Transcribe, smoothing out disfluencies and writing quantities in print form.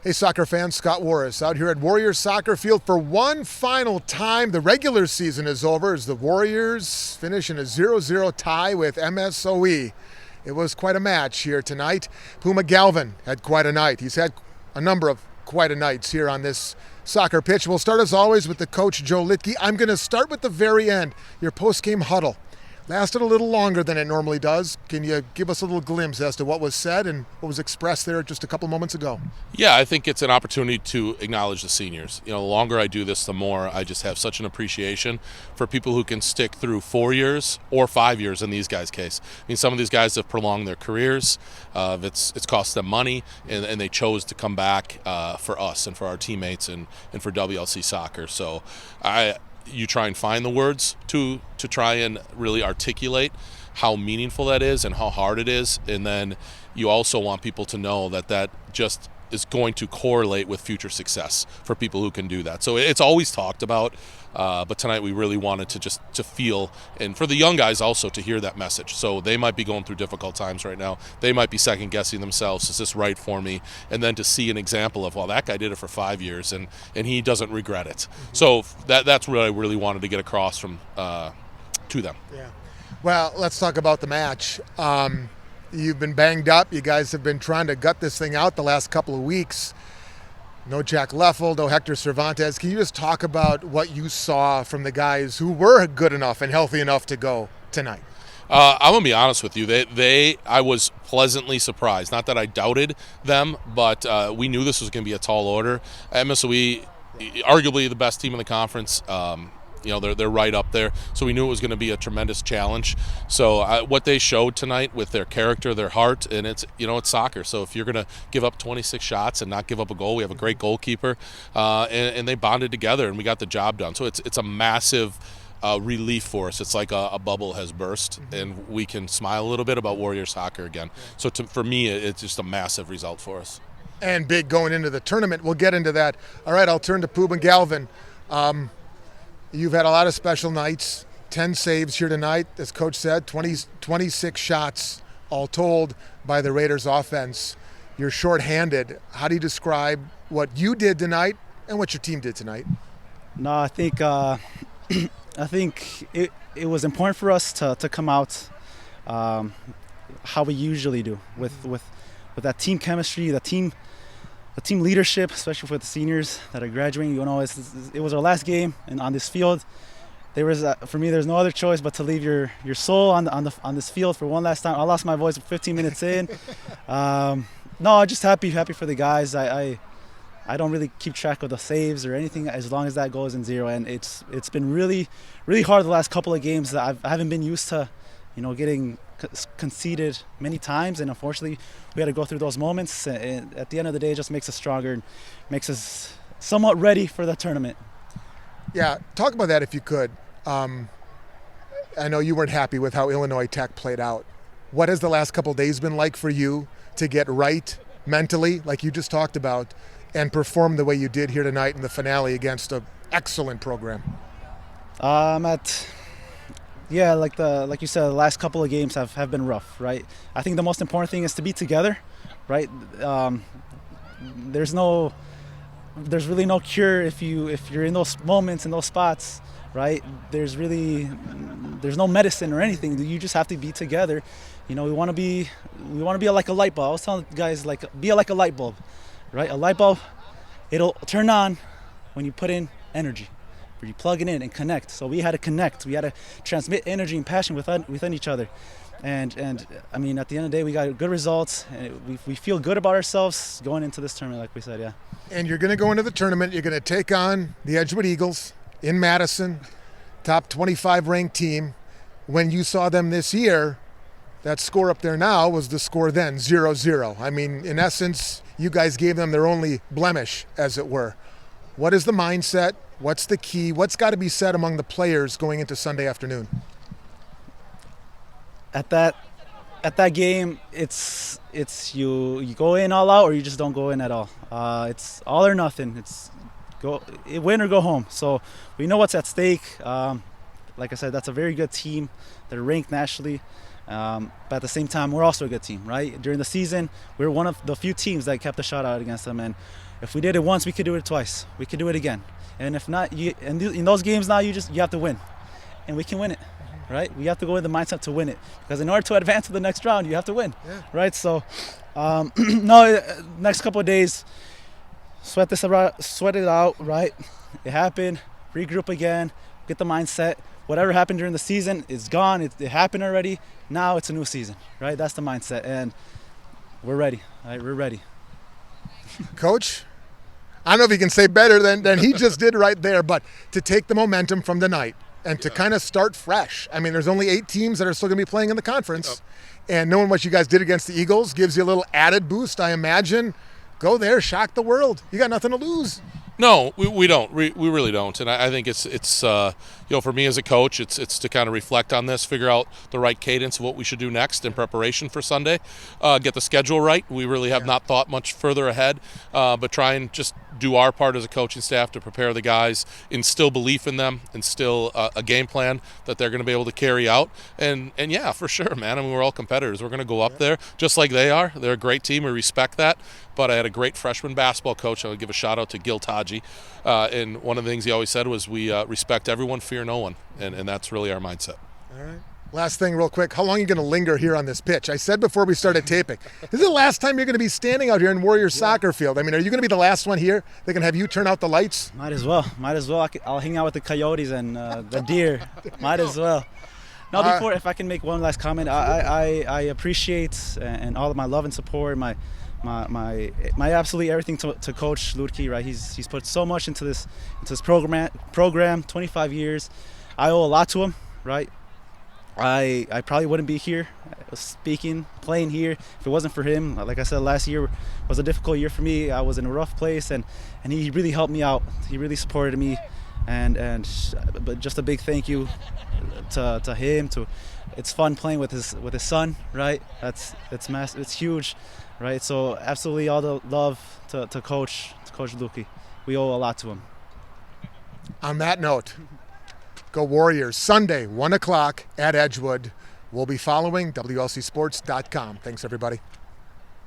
Hey, soccer fans, Scott Warras out here at Warriors Soccer Field for one final time. The regular season is over as the Warriors finish in a 0-0 tie with MSOE. It was quite a match here tonight. Puma Galvan had quite a night. He's had a number of quite a nights here on this soccer pitch. We'll start as always with the coach, Joe Luedke. I'm going to start with the very end, your post-game huddle. Lasted a little longer than it normally does. Can you give us a little glimpse as to what was said and what was expressed there just a couple moments ago? Yeah, I think it's an opportunity to acknowledge the seniors. You know, the longer I do this, the more I just have such an appreciation for people who can stick through 4 years or 5 years in these guys' case. I mean, some of these guys have prolonged their careers. It's cost them money, and they chose to come back for us and for our teammates and for WLC soccer. So you try and find the words to try and really articulate how meaningful that is and how hard it is, and then you also want people to know that just is going to correlate with future success for people who can do that. So it's always talked about, but tonight we really wanted to feel, and for the young guys also to hear that message. So they might be going through difficult times right now. They might be second guessing themselves, is this right for me? And then to see an example of, well, that guy did it for 5 years and he doesn't regret it. So that's what I really wanted to get across from to them. Yeah. Well, let's talk about the match. You've been banged up. You guys have been trying to gut this thing out the last couple of weeks. No Jack Leffel, no Hector Cervantes. Can you just talk about what you saw from the guys who were good enough and healthy enough to go tonight? I'm going to be honest with you. I was pleasantly surprised. Not that I doubted them, but we knew this was going to be a tall order. MSOE, arguably the best team in the conference. They're right up there, so we knew it was going to be a tremendous challenge. So what they showed tonight with their character, their heart, and it's soccer. So if you're going to give up 26 shots and not give up a goal, we have a great goalkeeper, and they bonded together, and we got the job done. So it's a massive relief for us. It's like a bubble has burst, and we can smile a little bit about Warrior soccer again. So for me, it's just a massive result for us. And big going into the tournament. We'll get into that. All right, I'll turn to Puma Galvan. You've had a lot of special nights, 10 saves here tonight. As Coach said, 26 shots all told by the Raiders offense. You're shorthanded. How do you describe what you did tonight and what your team did tonight? No, I think it was important for us to come out how we usually do with that team chemistry, the team leadership, especially for the seniors that are graduating. It was our last game and on this field. For me, there's no other choice but to leave your soul on this field for one last time. I lost my voice 15 minutes in. I'm just happy for the guys. I don't really keep track of the saves or anything as long as that goes in zero. And it's been really, really hard the last couple of games. I haven't been used to, getting conceded many times, and unfortunately we had to go through those moments, and at the end of the day it just makes us stronger and makes us somewhat ready for the tournament. Yeah, talk about that if you could. I know you weren't happy with how Illinois Tech played out. What has the last couple of days been like for you to get right mentally, like you just talked about, and perform the way you did here tonight in the finale against an excellent program? Like you said, the last couple of games have been rough, right? I think the most important thing is to be together, right? There's really no cure if you're in those moments, in those spots, right? There's no medicine or anything. You just have to be together. We want to be like a light bulb. I was telling guys, be like a light bulb, right? A light bulb, it'll turn on when you put in energy. You plug it in and connect. So we had to connect. We had to transmit energy and passion within each other. And I mean, at the end of the day, we got good results. And we feel good about ourselves going into this tournament, like we said, yeah. And you're going to go into the tournament. You're going to take on the Edgewood Eagles in Madison, top 25 ranked team. When you saw them this year, that score up there now was the score then, 0-0. I mean, in essence, you guys gave them their only blemish, as it were. What is the mindset? What's the key? What's got to be said among the players going into Sunday afternoon? At that game, it's you go in all out or you just don't go in at all. It's all or nothing. It's win or go home. So we know what's at stake. Like I said, that's a very good team. They're ranked nationally. But at the same time, we're also a good team, right? During the season, we were one of the few teams that kept a shutout against them. And if we did it once, we could do it twice. We could do it again. And if not, in those games now, you have to win. And we can win it, right? We have to go with the mindset to win it. Because in order to advance to the next round, you have to win, right? So, next couple of days, sweat it out, right? It happened. Regroup again. Get the mindset. Whatever happened during the season is gone. It happened already. Now it's a new season, right? That's the mindset, and we're ready. Right? We're ready. Coach, I don't know if he can say better than he just did right there, but to take the momentum from the night and to kind of start fresh. I mean, there's only 8 teams that are still going to be playing in the conference, and knowing what you guys did against the Eagles gives you a little added boost, I imagine. Go there, shock the world. You got nothing to lose. No, we don't. We really don't. And I think it's for me as a coach, it's to kind of reflect on this, figure out the right cadence of what we should do next in preparation for Sunday, get the schedule right. We really have not thought much further ahead, but try and just do our part as a coaching staff to prepare the guys, instill belief in them, instill a game plan that they're going to be able to carry out. And yeah, for sure, man. I mean, we're all competitors. We're going to go up there just like they are. They're a great team. We respect that. But I had a great freshman basketball coach. I would give a shout out to Gil Taji. And one of the things he always said was we respect everyone, fear no one. And that's really our mindset. All right. Last thing real quick. How long are you going to linger here on this pitch? I said before we started taping, this is the last time you're going to be standing out here in Warriors soccer field. I mean, are you going to be the last one here? They can have you turn out the lights? Might as well. I'll hang out with the coyotes and the deer. Might as well. Now, before, if I can make one last comment, I appreciate and all of my love and support, my absolutely everything to Coach Luedke, right? He's put so much into this program, 25 years. I owe a lot to him, right? I probably wouldn't be here playing here if it wasn't for him. Like I said, last year was a difficult year for me. I was in a rough place, and he really helped me out. He really supported me, but just a big thank you to him. It's fun playing with his son, right? It's huge, right? So absolutely all the love to Coach Luedke. We owe a lot to him. On that note, go Warriors. Sunday, 1 o'clock at Edgewood. We'll be following WLCsports.com. Thanks, everybody.